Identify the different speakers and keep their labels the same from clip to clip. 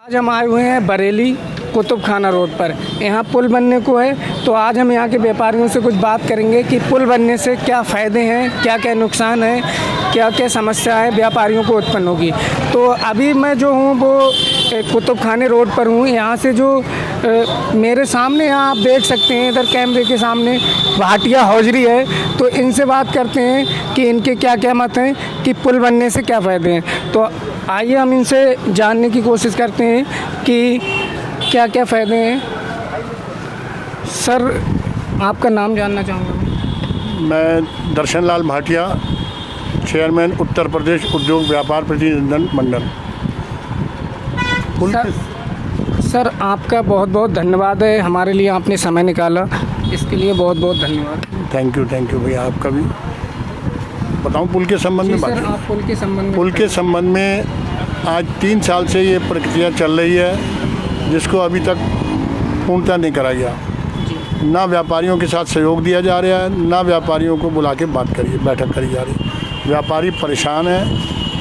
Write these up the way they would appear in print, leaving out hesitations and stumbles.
Speaker 1: आज हम आए हुए हैं बरेली कुतुब खाना रोड पर। यहाँ पुल बनने को है, तो आज हम यहाँ के व्यापारियों से कुछ बात करेंगे कि पुल बनने से क्या फ़ायदे हैं, क्या क्या नुकसान है, क्या क्या समस्या है व्यापारियों को उत्पन्न होगी। तो अभी मैं जो हूँ वो कुतुब खाने रोड पर हूँ। यहाँ से जो मेरे सामने यहाँ आप देख सकते हैं, इधर कैमरे के सामने भाटिया हौजरी है। तो इनसे बात करते हैं कि इनके क्या क्या मत हैं कि पुल बनने से क्या फ़ायदे हैं। तो आइए हम इनसे जानने की कोशिश करते हैं कि क्या क्या फ़ायदे हैं। सर, आपका नाम जानना चाहूँगा।
Speaker 2: मैं दर्शन लाल भाटिया, चेयरमैन उत्तर प्रदेश उद्योग व्यापार प्रतिनिधिमंडल मंडल।
Speaker 1: सर, आपका बहुत बहुत धन्यवाद है, हमारे लिए आपने समय निकाला, इसके लिए बहुत बहुत धन्यवाद।
Speaker 2: थैंक यू भैया, आपका भी। बताऊं पुल के संबंध में बात?
Speaker 1: सर, आप
Speaker 2: पुल के संबंध में आज 3 साल से ये प्रक्रिया चल रही है, जिसको अभी तक पूर्णता नहीं करा गया। ना व्यापारियों के साथ सहयोग दिया जा रहा है, ना व्यापारियों को बुला के बैठक करी जा रही है। व्यापारी परेशान है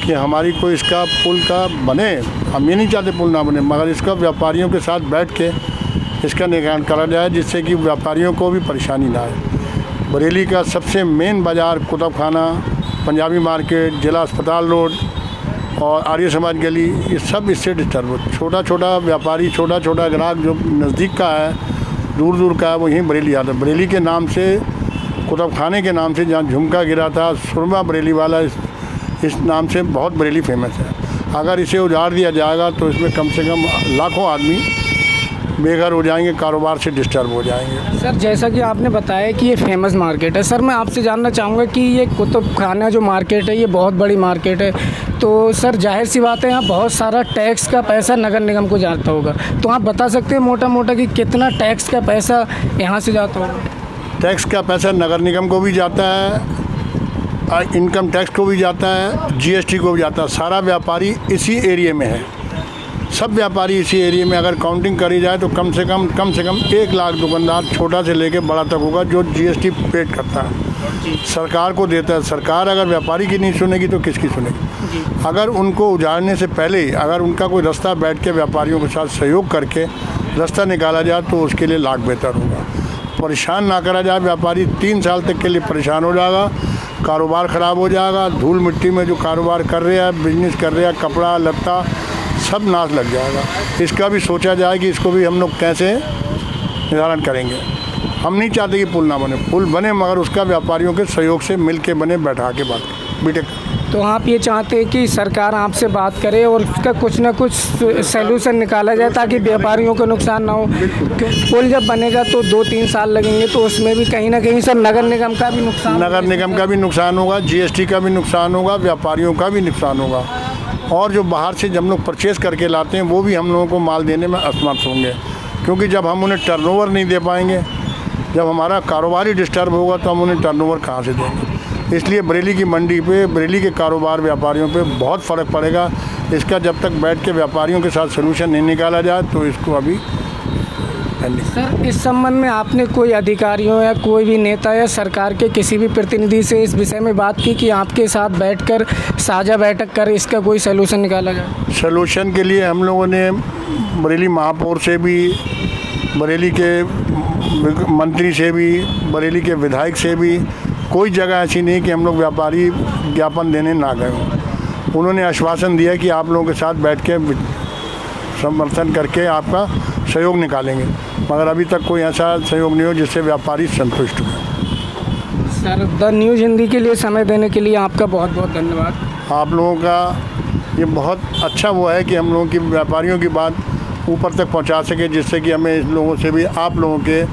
Speaker 2: कि हमारी कोई इसका पुल का बने। हम ये नहीं चाहते पुल ना बने, मगर इसका व्यापारियों के साथ बैठ के इसका निगरान करा जाए, जिससे कि व्यापारियों को भी परेशानी ना आए। बरेली का सबसे मेन बाज़ार कुतुब खाना, पंजाबी मार्केट, जिला अस्पताल रोड और आर्य समाज गली, ये सब इससे डिस्टर्ब हो। छोटा छोटा व्यापारी, छोटा छोटा ग्राहक जो नज़दीक का है, दूर दूर का है, वो यहीं बरेली आता है। बरेली के नाम से, कुतुब खाने के नाम से, जहाँ झुमका गिरा था, सुरमा बरेली वाला, इस नाम से बहुत बरेली फेमस है। अगर इसे उजाड़ दिया जाएगा तो इसमें कम से कम लाखों आदमी बेघर हो जाएंगे, कारोबार से डिस्टर्ब हो जाएंगे।
Speaker 1: सर, जैसा कि आपने बताया कि ये फेमस मार्केट है, सर मैं आपसे जानना चाहूँगा कि ये कुतुब खाना जो मार्केट है, ये बहुत बड़ी मार्केट है। तो सर, जाहिर सी बात है, यहाँ बहुत सारा टैक्स का पैसा नगर निगम को जाता होगा। तो आप बता सकते हैं मोटा मोटा कि कितना टैक्स का पैसा यहाँ से जाता होगा?
Speaker 2: टैक्स का पैसा नगर निगम को भी जाता है, इनकम टैक्स को भी जाता है, जीएसटी को भी जाता है। सारा व्यापारी इसी एरिया में है, सब व्यापारी इसी एरिया में। अगर काउंटिंग करी जाए तो कम से कम 1 लाख दुकानदार, छोटा से लेके बड़ा तक होगा, जो जीएसटी पेड करता है, सरकार को देता है। सरकार अगर व्यापारी की नहीं सुनेगी तो किसकी सुनेगी? अगर उनको उजाड़ने से पहले अगर उनका कोई रास्ता बैठ के व्यापारियों के साथ सहयोग करके रास्ता निकाला जाए तो उसके लिए लाख बेहतर होगा। परेशान ना करा जाए व्यापारी, 3 साल तक के लिए परेशान हो जाएगा, कारोबार ख़राब हो जाएगा। धूल मिट्टी में जो कारोबार कर रहे हैं, बिजनेस कर रहे हैं, कपड़ा लत्ता सब नाश लग जाएगा। इसका भी सोचा जाए कि इसको भी हम लोग कैसे निवारण करेंगे। हम नहीं चाहते कि पुल ना बने, पुल बने मगर उसका व्यापारियों के सहयोग से मिल के बने, बैठा के बात बीटेक।
Speaker 1: तो आप ये चाहते हैं कि सरकार आपसे बात करे और उसका कुछ ना कुछ सैल्यूशन निकाला जाए ताकि व्यापारियों को नुकसान ना हो। पुल जब बनेगा तो 2-3 साल लगेंगे, तो उसमें भी कहीं ना कहीं सर नगर निगम का भी नुकसान
Speaker 2: होगा, जीएसटी का भी नुकसान होगा, व्यापारियों का भी नुकसान होगा। और जो बाहर से जब लोग परचेज़ करके लाते हैं वो भी हम लोगों को माल देने में असमर्थ होंगे, क्योंकि जब हम उन्हें टर्नओवर नहीं दे पाएंगे, जब हमारा कारोबार ही डिस्टर्ब होगा तो हम उन्हें टर्नओवर कहाँ से देंगे। इसलिए बरेली की मंडी पे, बरेली के कारोबार व्यापारियों पे बहुत फ़र्क पड़ेगा। इसका जब तक बैठ के व्यापारियों के साथ सलूशन नहीं निकाला जाए तो इसको अभी
Speaker 1: सर, इस संबंध में आपने कोई अधिकारियों या कोई भी नेता या सरकार के किसी भी प्रतिनिधि से इस विषय में बात की कि आपके साथ बैठकर साझा बैठक कर इसका कोई सलूशन निकाला जाए?
Speaker 2: सलूशन के लिए हम लोगों ने बरेली महापौर से भी, बरेली के मंत्री से भी, बरेली के विधायक से भी, कोई जगह ऐसी नहीं कि हम लोग व्यापारी ज्ञापन देने ना गए हों। उन्होंने आश्वासन दिया कि आप लोगों के साथ बैठ के समर्थन करके आपका सहयोग निकालेंगे, मगर अभी तक कोई ऐसा सहयोग नहीं हो जिससे व्यापारी संतुष्ट हो।
Speaker 1: सर, द न्यूज़ हिंदी के लिए समय देने के लिए आपका बहुत बहुत धन्यवाद।
Speaker 2: आप लोगों का ये बहुत अच्छा वो है कि हम लोगों की व्यापारियों की बात ऊपर तक पहुंचा सके, जिससे कि हमें इस लोगों से भी, आप लोगों के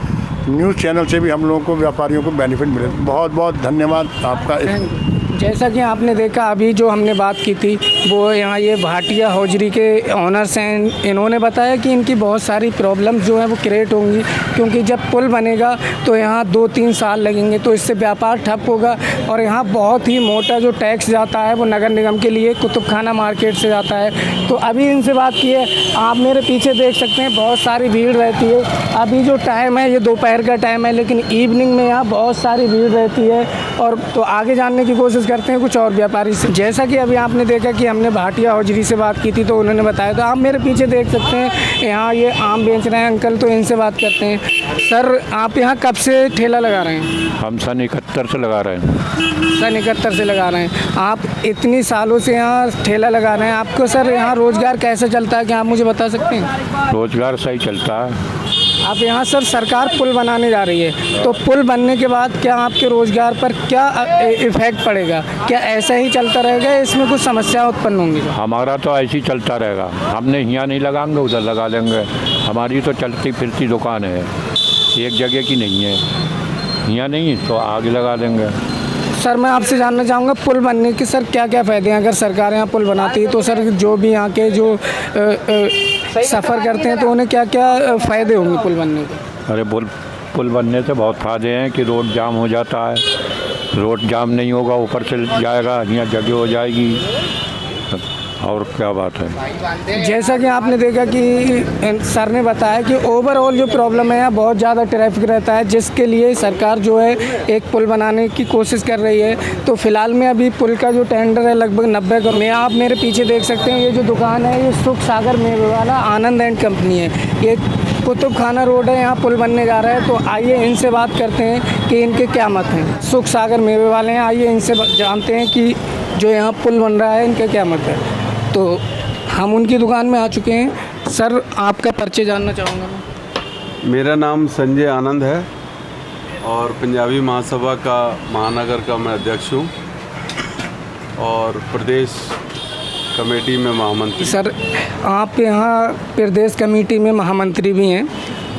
Speaker 2: न्यूज़ चैनल से भी हम लोगों को, व्यापारियों को बेनिफिट मिले। बहुत बहुत धन्यवाद आपका।
Speaker 1: जैसा कि आपने देखा, अभी जो हमने बात की थी वो यहाँ ये भाटिया हौजरी के ऑनर्स हैं। इन्होंने बताया कि इनकी बहुत सारी प्रॉब्लम्स जो हैं वो क्रिएट होंगी, क्योंकि जब पुल बनेगा तो यहाँ 2-3 साल लगेंगे, तो इससे व्यापार ठप होगा। और यहाँ बहुत ही मोटा जो टैक्स जाता है वो नगर निगम के लिए कुतुब खाना मार्केट से जाता है। तो अभी इनसे बात की है, आप मेरे पीछे देख सकते हैं बहुत सारी भीड़ रहती है। अभी जो टाइम है ये दोपहर का टाइम है, लेकिन इवनिंग में यहाँ बहुत सारी भीड़ रहती है। और तो आगे जानने की कोशिश करते हैं कुछ और व्यापारी से। जैसा कि अभी आपने देखा कि हमने भाटिया हौजरी से बात की थी तो उन्होंने बताया, तो आप मेरे पीछे देख सकते हैं यहाँ ये आम बेच रहे हैं अंकल, तो इनसे बात करते हैं। सर, आप यहाँ कब से ठेला लगा रहे हैं?
Speaker 3: हम सन 71 से लगा रहे हैं।
Speaker 1: सन 71 से लगा रहे हैं। आप इतनी सालों से यहाँ ठेला लगा रहे हैं, आपको सर यहाँ रोज़गार कैसे चलता है, क्या आप मुझे बता सकते हैं?
Speaker 3: रोज़गार सही चलता है।
Speaker 1: आप यहाँ सर सरकार पुल बनाने जा रही है, तो पुल बनने के बाद क्या आपके रोज़गार पर क्या इफ़ेक्ट पड़ेगा? क्या ऐसा ही चलता रहेगा, इसमें कुछ समस्या उत्पन्न होंगी?
Speaker 3: हमारा तो ऐसे ही चलता रहेगा। हमने यहाँ नहीं लगाएंगे, उधर लगा लेंगे। हमारी तो चलती फिरती दुकान है, एक जगह की नहीं है। यहाँ नहीं तो आगे लगा देंगे।
Speaker 1: सर, मैं आपसे जानना चाहूँगा पुल बनने के सर क्या क्या फ़ायदे हैं? अगर सरकार यहाँ पुल बनाती है तो सर जो भी यहाँ के जो सफ़र करते हैं तो उन्हें क्या क्या फ़ायदे होंगे पुल बनने के?
Speaker 3: अरे पुल बनने से बहुत फ़ायदे हैं कि रोड जाम हो जाता है, रोड जाम नहीं होगा, ऊपर से जाएगा, यहाँ जगह हो जाएगी, और क्या बात है।
Speaker 1: जैसा कि आपने देखा कि सर ने बताया कि ओवरऑल जो प्रॉब्लम है यहाँ बहुत ज़्यादा ट्रैफिक रहता है, जिसके लिए सरकार जो है एक पुल बनाने की कोशिश कर रही है। तो फिलहाल में अभी पुल का जो टेंडर है लगभग 90 करोड़ में। आप मेरे पीछे देख सकते हैं ये जो दुकान है ये सुख सागर मेवे वाला आनंद एंड कंपनी है। ये कुतुब खाना रोड है, यहाँ पुल बनने जा रहा है। तो आइए इनसे बात करते हैं कि इनके क्या मत हैं। सुख सागर मेवे वाले हैं, आइए इनसे जानते हैं कि जो यहाँ पुल बन रहा है इनके क्या मत है। तो हम उनकी दुकान में आ चुके हैं। सर, आपका परिचय जानना चाहूँगा मैं।
Speaker 4: मेरा नाम संजय आनंद है और पंजाबी महासभा का महानगर का मैं अध्यक्ष हूँ और प्रदेश कमेटी में महामंत्री।
Speaker 1: सर, आप यहाँ प्रदेश कमेटी में महामंत्री भी हैं।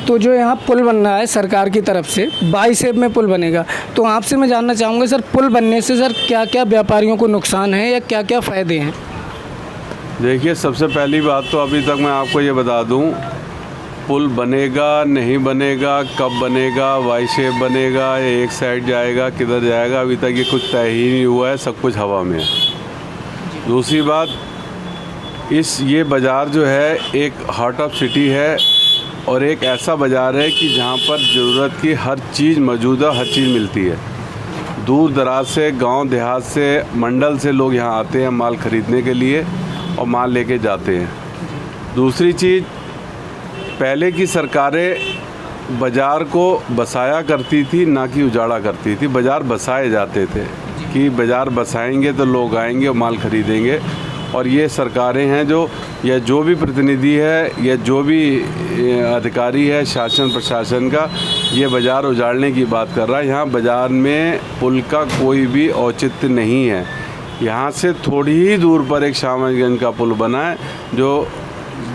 Speaker 1: तो जो यहाँ पुल बन रहा है सरकार की तरफ से 22 में पुल बनेगा, तो आपसे मैं जानना चाहूँगा सर पुल बनने से सर क्या क्या व्यापारियों को नुकसान है या क्या क्या फ़ायदे हैं?
Speaker 4: देखिए, सबसे पहली बात तो अभी तक मैं आपको ये बता दूं, पुल बनेगा नहीं बनेगा, कब बनेगा, वाई शेप बनेगा या एक साइड जाएगा, किधर जाएगा, अभी तक ये कुछ तय ही नहीं हुआ है, सब कुछ हवा में है। दूसरी बात, ये बाज़ार जो है एक हार्ट ऑफ सिटी है और एक ऐसा बाज़ार है कि जहाँ पर ज़रूरत की हर चीज़ मौजूद है, हर चीज़ मिलती है। दूर दराज से, गांव देहात से, मंडल से लोग यहाँ आते हैं माल ख़रीदने के लिए और माल लेके जाते हैं। दूसरी चीज़, पहले की सरकारें बाज़ार को बसाया करती थी, ना कि उजाड़ा करती थी। बाज़ार बसाए जाते थे कि बाज़ार बसाएंगे तो लोग आएंगे और माल ख़रीदेंगे। और ये सरकारें हैं या जो भी प्रतिनिधि है या जो भी अधिकारी है शासन प्रशासन का, ये बाज़ार उजाड़ने की बात कर रहा है। यहाँ बाज़ार में पुल का कोई भी औचित्य नहीं है। यहाँ से थोड़ी ही दूर पर एक शाहगंज का पुल बना है जो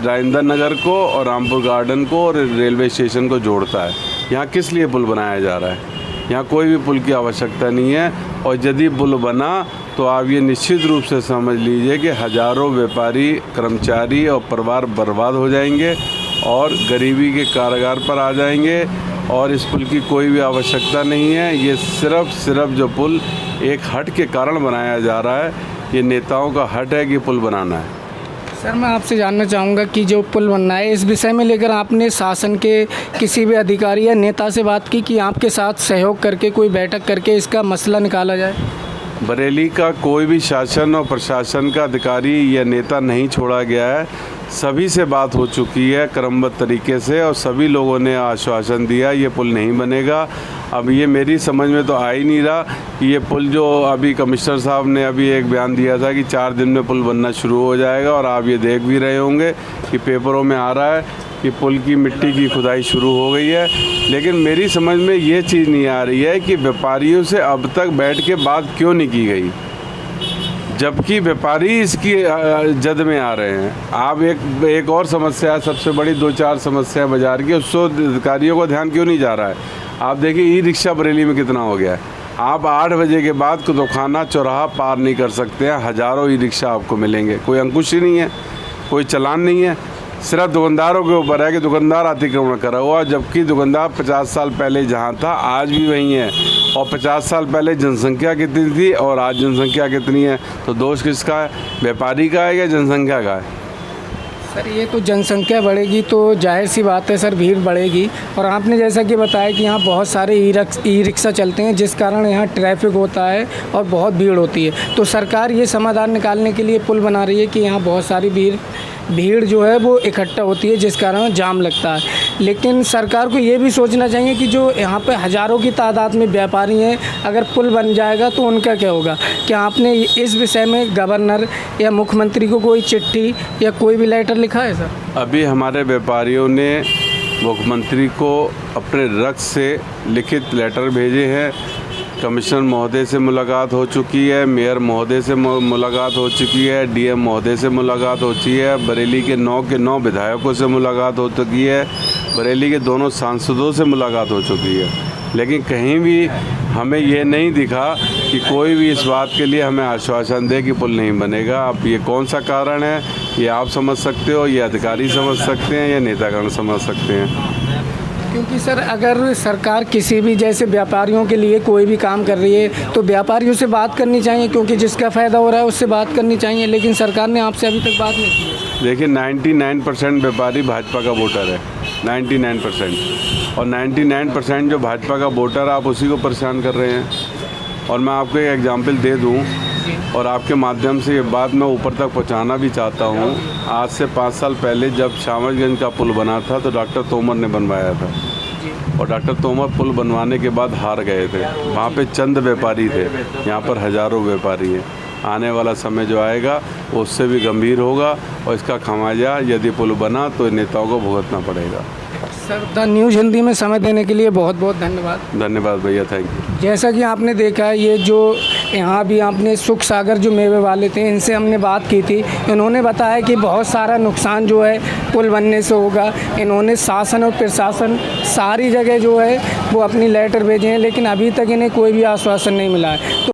Speaker 4: राजेंद्र नगर को और रामपुर गार्डन को और रेलवे स्टेशन को जोड़ता है। यहाँ किस लिए पुल बनाया जा रहा है? यहाँ कोई भी पुल की आवश्यकता नहीं है। और यदि पुल बना तो आप ये निश्चित रूप से समझ लीजिए कि हज़ारों व्यापारी, कर्मचारी और परिवार बर्बाद हो जाएंगे और गरीबी के कारागार पर आ जाएंगे। और इस पुल की कोई भी आवश्यकता नहीं है। ये सिर्फ जो पुल एक हट के कारण बनाया जा रहा है, ये नेताओं का हट है कि पुल बनाना है।
Speaker 1: सर, मैं आपसे जानना चाहूँगा कि जो पुल बनना है इस विषय में लेकर आपने शासन के किसी भी अधिकारी या नेता से बात की कि आपके साथ सहयोग करके कोई बैठक करके इसका मसला निकाला जाए?
Speaker 4: बरेली का कोई भी शासन और प्रशासन का अधिकारी या नेता नहीं छोड़ा गया है। सभी से बात हो चुकी है क्रमबद्ध तरीके से और सभी लोगों ने आश्वासन दिया ये पुल नहीं बनेगा। अब ये मेरी समझ में तो आ ही नहीं रहा कि ये पुल जो अभी कमिश्नर साहब ने अभी एक बयान दिया था कि 4 दिन में पुल बनना शुरू हो जाएगा, और आप ये देख भी रहे होंगे कि पेपरों में आ रहा है कि पुल की मिट्टी की खुदाई शुरू हो गई है। लेकिन मेरी समझ में ये चीज़ नहीं आ रही है कि व्यापारियों से अब तक बैठ के बात क्यों नहीं की गई, जबकि व्यापारी इसकी जद में आ रहे हैं। आप एक और समस्या है, सबसे बड़ी 2-4 समस्याएं बाज़ार की, उसको अधिकारियों को ध्यान क्यों नहीं जा रहा है? आप देखिए ई रिक्शा बरेली में कितना हो गया है। आप 8 बजे के बाद कुतुबखाना चौराहा पार नहीं कर सकते हैं, हज़ारों ई रिक्शा आपको मिलेंगे। कोई अंकुश ही नहीं है, कोई चलान नहीं है, सिर्फ दुकानदारों के ऊपर है कि दुकानदार अतिक्रमण करा हुआ, जबकि दुकानदार 50 साल पहले जहाँ था आज भी वहीं है। और 50 साल पहले जनसंख्या कितनी थी और आज जनसंख्या कितनी है, तो दोष किसका है? व्यापारी का है या जनसंख्या का है?
Speaker 1: सर ये तो जनसंख्या बढ़ेगी तो जाहिर सी बात है सर, भीड़ बढ़ेगी। और आपने जैसा कि बताया कि यहाँ बहुत सारे ई रिक्शा चलते हैं, जिस कारण यहाँ ट्रैफिक होता है और बहुत भीड़ होती है। तो सरकार ये समाधान निकालने के लिए पुल बना रही है कि यहाँ बहुत सारी भीड़ जो है वो इकट्ठा होती है, जिस कारण जाम लगता है। लेकिन सरकार को ये भी सोचना चाहिए कि जो यहाँ पे हज़ारों की तादाद में व्यापारी हैं, अगर पुल बन जाएगा तो उनका क्या होगा। क्या आपने इस विषय में गवर्नर या मुख्यमंत्री को कोई चिट्ठी या कोई भी लेटर लिखा है सर?
Speaker 4: अभी हमारे व्यापारियों ने मुख्यमंत्री को अपने रक्त से लिखित लेटर भेजे हैं। कमिश्नर महोदय से मुलाकात हो चुकी है, मेयर महोदय से मुलाकात हो चुकी है, डीएम महोदय से मुलाकात हो चुकी है, बरेली के 9 विधायकों से मुलाकात हो चुकी है, बरेली के दोनों सांसदों से मुलाकात हो चुकी है। लेकिन कहीं भी हमें ये नहीं दिखा कि कोई भी इस बात के लिए हमें आश्वासन दे कि पुल नहीं बनेगा। अब ये कौन सा कारण है, ये आप समझ सकते हो, ये अधिकारी समझ सकते हैं, या नेतागण समझ सकते हैं।
Speaker 1: क्योंकि सर अगर सरकार किसी भी जैसे व्यापारियों के लिए कोई भी काम कर रही है तो व्यापारियों से बात करनी चाहिए, क्योंकि जिसका फ़ायदा हो रहा है उससे बात करनी चाहिए। लेकिन सरकार ने आपसे अभी तक बात नहीं की है।
Speaker 4: देखिए 99% व्यापारी भाजपा का वोटर है, 99%। और 99% जो भाजपा का वोटर, आप उसी को परेशान कर रहे हैं। और मैं आपको एक एग्जांपल दे दूं और आपके माध्यम से ये बात मैं ऊपर तक पहुंचाना भी चाहता हूं। आज से 5 साल पहले जब शामजगंज का पुल बना था तो डॉक्टर तोमर ने बनवाया था, और डॉक्टर तोमर पुल बनवाने के बाद हार गए थे। वहाँ पे चंद व्यापारी थे, यहाँ पर हज़ारों व्यापारी हैं। आने वाला समय जो आएगा वो उससे भी गंभीर होगा, और इसका खामियाजा यदि पुल बना तो नेताओं को भुगतना पड़ेगा।
Speaker 1: सर द न्यूज़ हिंदी में समय देने के लिए बहुत बहुत धन्यवाद।
Speaker 4: धन्यवाद भैया, थैंक यू।
Speaker 1: जैसा कि आपने देखा, ये जो यहाँ भी आपने सुख सागर जो मेवे वाले थे, इनसे हमने बात की थी। इन्होंने बताया कि बहुत सारा नुकसान जो है पुल बनने से होगा। इन्होंने शासन और प्रशासन सारी जगह जो है वो अपनी लेटर भेजे हैं, लेकिन अभी तक इन्हें कोई भी आश्वासन नहीं मिला है। तो